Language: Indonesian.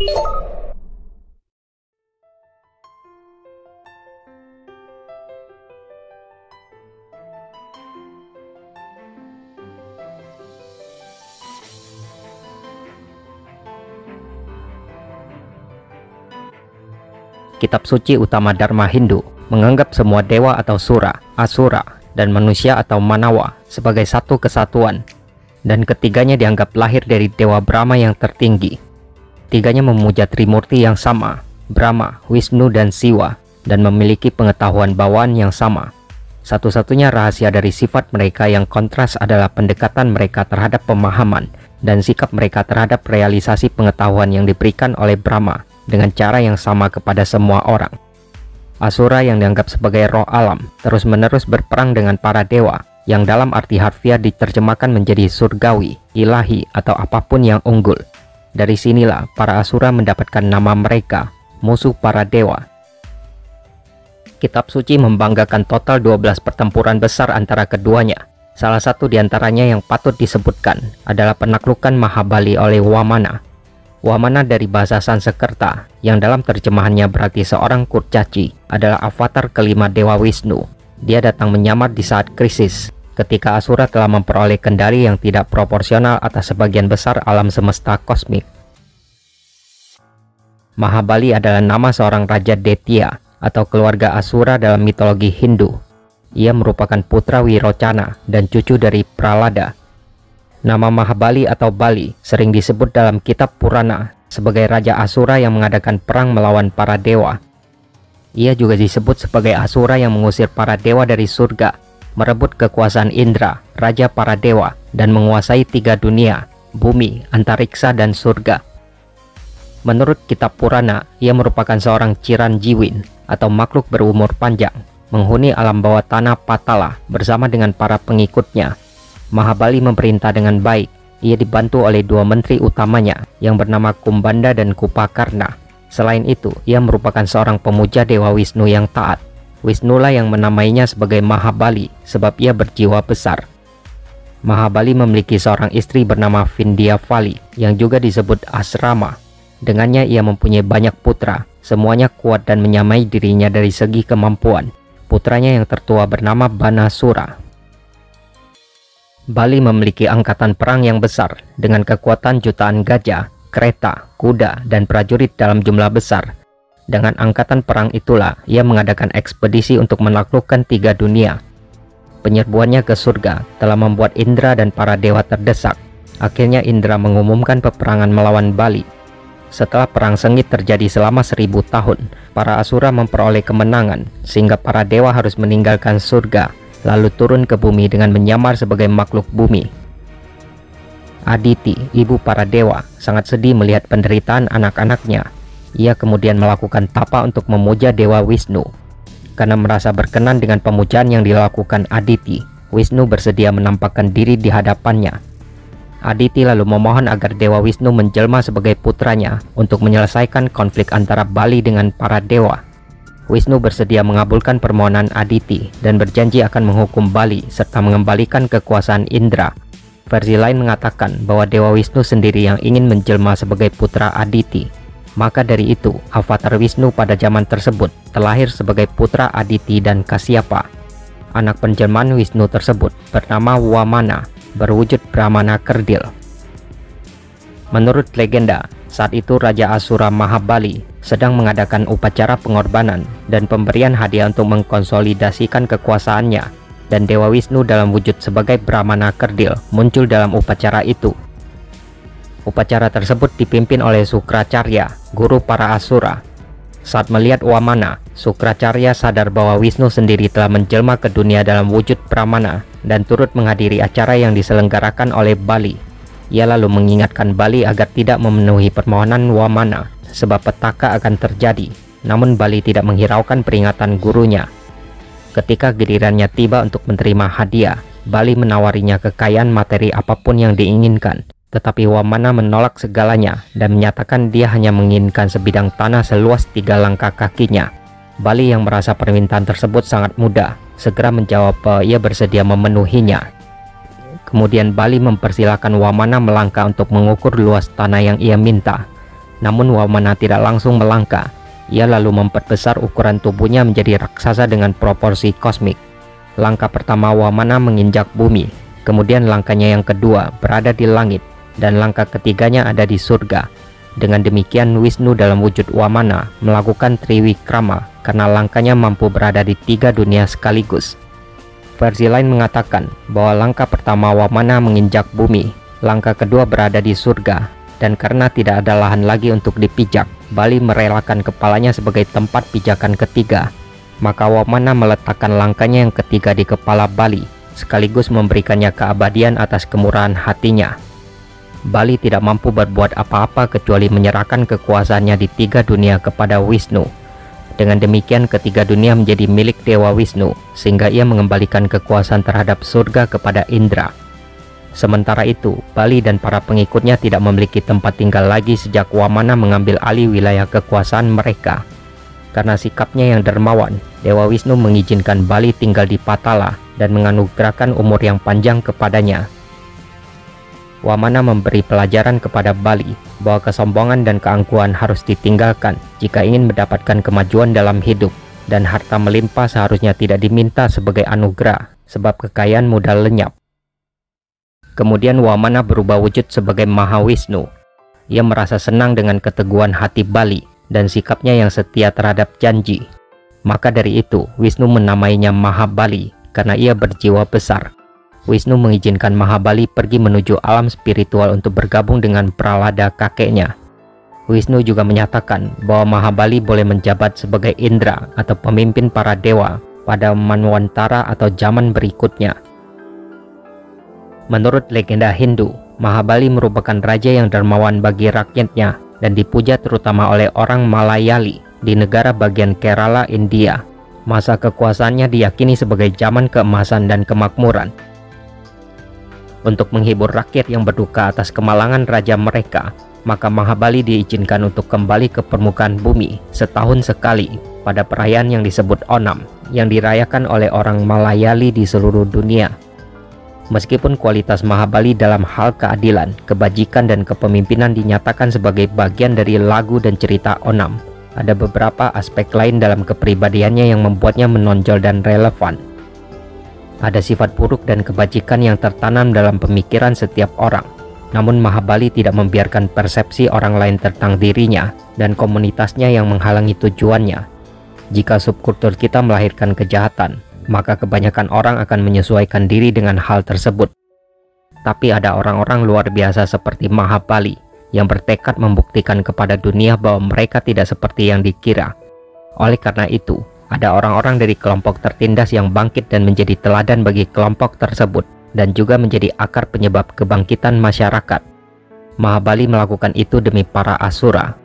Kitab suci utama Dharma Hindu menganggap semua dewa atau sura, asura, dan manusia atau manawa sebagai satu kesatuan, dan ketiganya dianggap lahir dari Dewa Brahma yang tertinggi. Tiganya memuja Trimurti yang sama, Brahma, Wisnu, dan Siwa, dan memiliki pengetahuan bawaan yang sama. Satu-satunya rahasia dari sifat mereka yang kontras adalah pendekatan mereka terhadap pemahaman dan sikap mereka terhadap realisasi pengetahuan yang diberikan oleh Brahma dengan cara yang sama kepada semua orang. Asura yang dianggap sebagai roh alam terus-menerus berperang dengan para dewa yang dalam arti harfiah diterjemahkan menjadi surgawi, ilahi, atau apapun yang unggul. Dari sinilah para asura mendapatkan nama mereka, musuh para dewa. Kitab suci membanggakan total 12 pertempuran besar antara keduanya. Salah satu diantaranya yang patut disebutkan adalah penaklukan Mahabali oleh Wamana. Wamana dari bahasa Sanskerta yang dalam terjemahannya berarti seorang kurcaci adalah avatar kelima Dewa Wisnu. Dia datang menyamar di saat krisis ketika Asura telah memperoleh kendali yang tidak proporsional atas sebagian besar alam semesta kosmik. Mahabali adalah nama seorang Raja Detya atau keluarga Asura dalam mitologi Hindu. Ia merupakan putra Wirocana dan cucu dari Pralada. Nama Mahabali atau Bali sering disebut dalam kitab Purana sebagai Raja Asura yang mengadakan perang melawan para dewa. Ia juga disebut sebagai Asura yang mengusir para dewa dari surga, merebut kekuasaan Indra, Raja para dewa, dan menguasai 3 dunia, bumi, antariksa, dan surga. Menurut kitab Purana, ia merupakan seorang Chiranjiwin atau makhluk berumur panjang, menghuni alam bawah tanah Patala bersama dengan para pengikutnya. Mahabali memerintah dengan baik. Ia dibantu oleh 2 menteri utamanya yang bernama Kumbanda dan Kupakarna. Selain itu, ia merupakan seorang pemuja Dewa Wisnu yang taat. Wisnulah yang menamainya sebagai Mahabali sebab ia berjiwa besar. Mahabali memiliki seorang istri bernama Vindhyavali yang juga disebut Asrama. Dengannya ia mempunyai banyak putra, semuanya kuat dan menyamai dirinya dari segi kemampuan. Putranya yang tertua bernama Banasura. Bali memiliki angkatan perang yang besar dengan kekuatan jutaan gajah, kereta, kuda, dan prajurit dalam jumlah besar. Dengan angkatan perang itulah ia mengadakan ekspedisi untuk menaklukkan 3 dunia. Penyerbuannya ke surga telah membuat Indra dan para dewa terdesak. Akhirnya Indra mengumumkan peperangan melawan Bali. Setelah perang sengit terjadi selama 1000 tahun, para asura memperoleh kemenangan sehingga para dewa harus meninggalkan surga lalu turun ke bumi dengan menyamar sebagai makhluk bumi. Aditi, ibu para dewa, sangat sedih melihat penderitaan anak-anaknya. Ia kemudian melakukan tapa untuk memuja Dewa Wisnu. Karena merasa berkenan dengan pemujaan yang dilakukan Aditi, Wisnu bersedia menampakkan diri di hadapannya. Aditi lalu memohon agar Dewa Wisnu menjelma sebagai putranya untuk menyelesaikan konflik antara Bali dengan para dewa. Wisnu bersedia mengabulkan permohonan Aditi dan berjanji akan menghukum Bali serta mengembalikan kekuasaan Indra. Versi lain mengatakan bahwa Dewa Wisnu sendiri yang ingin menjelma sebagai putra Aditi. Maka dari itu, avatar Wisnu pada zaman tersebut terlahir sebagai putra Aditi dan Kasyapa. Anak penjelmaan Wisnu tersebut bernama Wamana, berwujud Brahmana kerdil. Menurut legenda, saat itu Raja Asura Mahabali sedang mengadakan upacara pengorbanan dan pemberian hadiah untuk mengkonsolidasikan kekuasaannya, dan Dewa Wisnu dalam wujud sebagai Brahmana kerdil muncul dalam upacara itu. Upacara tersebut dipimpin oleh Sukracarya, guru para asura. Saat melihat Wamana, Sukracarya sadar bahwa Wisnu sendiri telah menjelma ke dunia dalam wujud Brahmana dan turut menghadiri acara yang diselenggarakan oleh Bali. Ia lalu mengingatkan Bali agar tidak memenuhi permohonan Wamana sebab petaka akan terjadi. Namun Bali tidak menghiraukan peringatan gurunya. Ketika gilirannya tiba untuk menerima hadiah, Bali menawarinya kekayaan materi apapun yang diinginkan. Tetapi Wamana menolak segalanya dan menyatakan dia hanya menginginkan sebidang tanah seluas 3 langkah kakinya. Bali yang merasa permintaan tersebut sangat mudah, segera menjawab bahwa ia bersedia memenuhinya. Kemudian Bali mempersilahkan Wamana melangkah untuk mengukur luas tanah yang ia minta. Namun Wamana tidak langsung melangkah. Ia lalu memperbesar ukuran tubuhnya menjadi raksasa dengan proporsi kosmik. Langkah pertama Wamana menginjak bumi, kemudian langkahnya yang kedua berada di langit, dan langkah ketiganya ada di surga. Dengan demikian Wisnu dalam wujud Wamana melakukan Triwikrama karena langkahnya mampu berada di 3 dunia sekaligus. Versi lain mengatakan bahwa langkah pertama Wamana menginjak bumi, langkah kedua berada di surga, dan karena tidak ada lahan lagi untuk dipijak, Bali merelakan kepalanya sebagai tempat pijakan ketiga. Maka Wamana meletakkan langkahnya yang ketiga di kepala Bali, sekaligus memberikannya keabadian atas kemurahan hatinya. Bali tidak mampu berbuat apa-apa kecuali menyerahkan kekuasaannya di 3 dunia kepada Wisnu. Dengan demikian ketiga dunia menjadi milik Dewa Wisnu, sehingga ia mengembalikan kekuasaan terhadap surga kepada Indra. Sementara itu, Bali dan para pengikutnya tidak memiliki tempat tinggal lagi sejak Wamana mengambil alih wilayah kekuasaan mereka. Karena sikapnya yang dermawan, Dewa Wisnu mengizinkan Bali tinggal di Patala dan menganugerahkan umur yang panjang kepadanya. Wamana memberi pelajaran kepada Bali bahwa kesombongan dan keangkuhan harus ditinggalkan jika ingin mendapatkan kemajuan dalam hidup, dan harta melimpah seharusnya tidak diminta sebagai anugerah, sebab kekayaan mudah lenyap. Kemudian Wamana berubah wujud sebagai Mahawisnu. Ia merasa senang dengan keteguhan hati Bali dan sikapnya yang setia terhadap janji. Maka dari itu, Wisnu menamainya Mahabali karena ia berjiwa besar. Wisnu mengizinkan Mahabali pergi menuju alam spiritual untuk bergabung dengan Pralada kakeknya. Wisnu juga menyatakan bahwa Mahabali boleh menjabat sebagai Indra atau pemimpin para dewa pada Manwantara atau zaman berikutnya. Menurut legenda Hindu, Mahabali merupakan raja yang dermawan bagi rakyatnya dan dipuja terutama oleh orang Malayali di negara bagian Kerala, India. Masa kekuasaannya diyakini sebagai zaman keemasan dan kemakmuran. Untuk menghibur rakyat yang berduka atas kemalangan raja mereka, maka Mahabali diizinkan untuk kembali ke permukaan bumi setahun sekali pada perayaan yang disebut Onam, yang dirayakan oleh orang Malayali di seluruh dunia. Meskipun kualitas Mahabali dalam hal keadilan, kebajikan, dan kepemimpinan dinyatakan sebagai bagian dari lagu dan cerita Onam, ada beberapa aspek lain dalam kepribadiannya yang membuatnya menonjol dan relevan. Ada sifat buruk dan kebajikan yang tertanam dalam pemikiran setiap orang. Namun Mahabali tidak membiarkan persepsi orang lain tentang dirinya dan komunitasnya yang menghalangi tujuannya. Jika subkultur kita melahirkan kejahatan, maka kebanyakan orang akan menyesuaikan diri dengan hal tersebut. Tapi ada orang-orang luar biasa seperti Mahabali yang bertekad membuktikan kepada dunia bahwa mereka tidak seperti yang dikira. Oleh karena itu, ada orang-orang dari kelompok tertindas yang bangkit dan menjadi teladan bagi kelompok tersebut, dan juga menjadi akar penyebab kebangkitan masyarakat. Mahabali melakukan itu demi para asura,